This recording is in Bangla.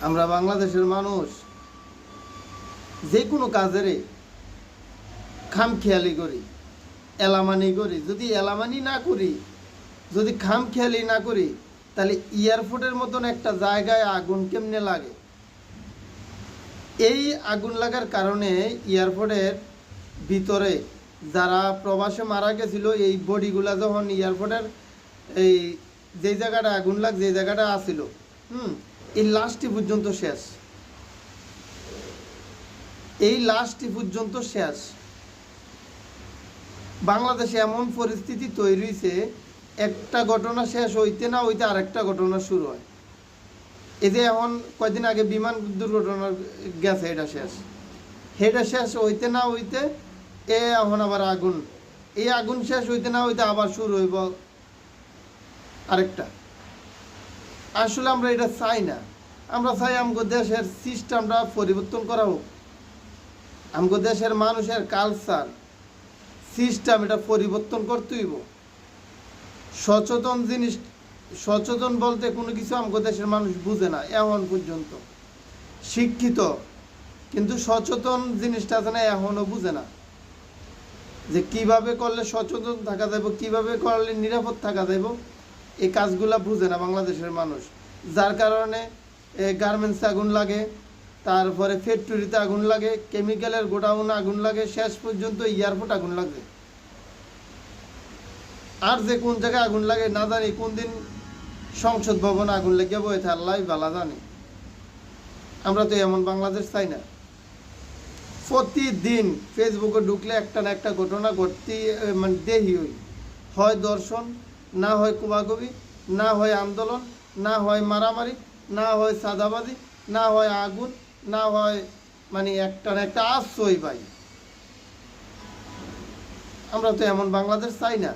আমরা বাংলাদেশের মানুষ যে কোনো কাজের খামখেয়ালি করি, এলামানি করি। যদি এলামানি না করি, যদি খামখেয়ালি না করি, তাহলে এয়ারপোর্টের মতন একটা জায়গায় আগুন কেমনে লাগে? এই আগুন লাগার কারণে এয়ারপোর্টের ভিতরে যারা প্রবাসে মারা গেছিল, এই বডিগুলা যখন এয়ারপোর্টের এই যে জায়গাটা আগুন লাগ যে জায়গাটা আসিল, এই লাশটি পর্যন্ত শেষ। এই লাশটি পর্যন্ত শেষ। বাংলাদেশে এমন পরিস্থিতি তৈরি হয়েছে, একটা ঘটনা শেষ হইতে না হইতে আরেকটা ঘটনা শুরু হয়। এই যে এখন কয়েকদিন আগে বিমান দুর্ঘটনা গেছে, এটা শেষ হইতে না হইতে এখন আবার আগুন, এই আগুন শেষ হইতে না হইতে আবার শুরু হইব আরেকটা। আসলে আমরা এটা চাই না। আমরা চাই আমাদের দেশের সিস্টেমটা পরিবর্তন করা হোক, আমাদের দেশের মানুষের কালচার সিস্টেম এটা পরিবর্তন করতে হইব। সচেতন জিনিস, সচেতন বলতে কোনো কিছু আমাদের দেশের মানুষ বুঝে না এখন পর্যন্ত। শিক্ষিত কিন্তু সচেতন জিনিসটা আছে না, এখনও বুঝে না যে কিভাবে করলে সচেতন থাকা যাইব, কিভাবে করলে নিরাপদ থাকা যাইব। এই কাজগুলা বুঝে না বাংলাদেশের মানুষ, যার কারণে গার্মেন্টসে আগুন লাগে, তারপরে ফ্যাক্টরিতে আগুন লাগে, কেমিক্যালের গোডাউনে আগুন লাগে, শেষ পর্যন্ত এয়ারপোর্ট আগুন লাগে। আর যে কোন জায়গায় আগুন লাগে না জানি, কোন দিন সংসদ ভবনে আগুন লেগে বইতে আল্লাহ ভালো জানে। আমরা তো এমন বাংলাদেশ চাই না। প্রতিদিন ফেসবুকে ঢুকলে একটা না একটা ঘটনা ঘটতে মানে দেহি হয় দর্শন, না হয় কুবাকুবি, না হয় আন্দোলন, না হয় মারামারি, না হয় সাদাবাদি, না হয় আগুন, না হয় মানে একটা না একটা আশ্রয় পাই। আমরা তো এমন বাংলাদেশ চাই না।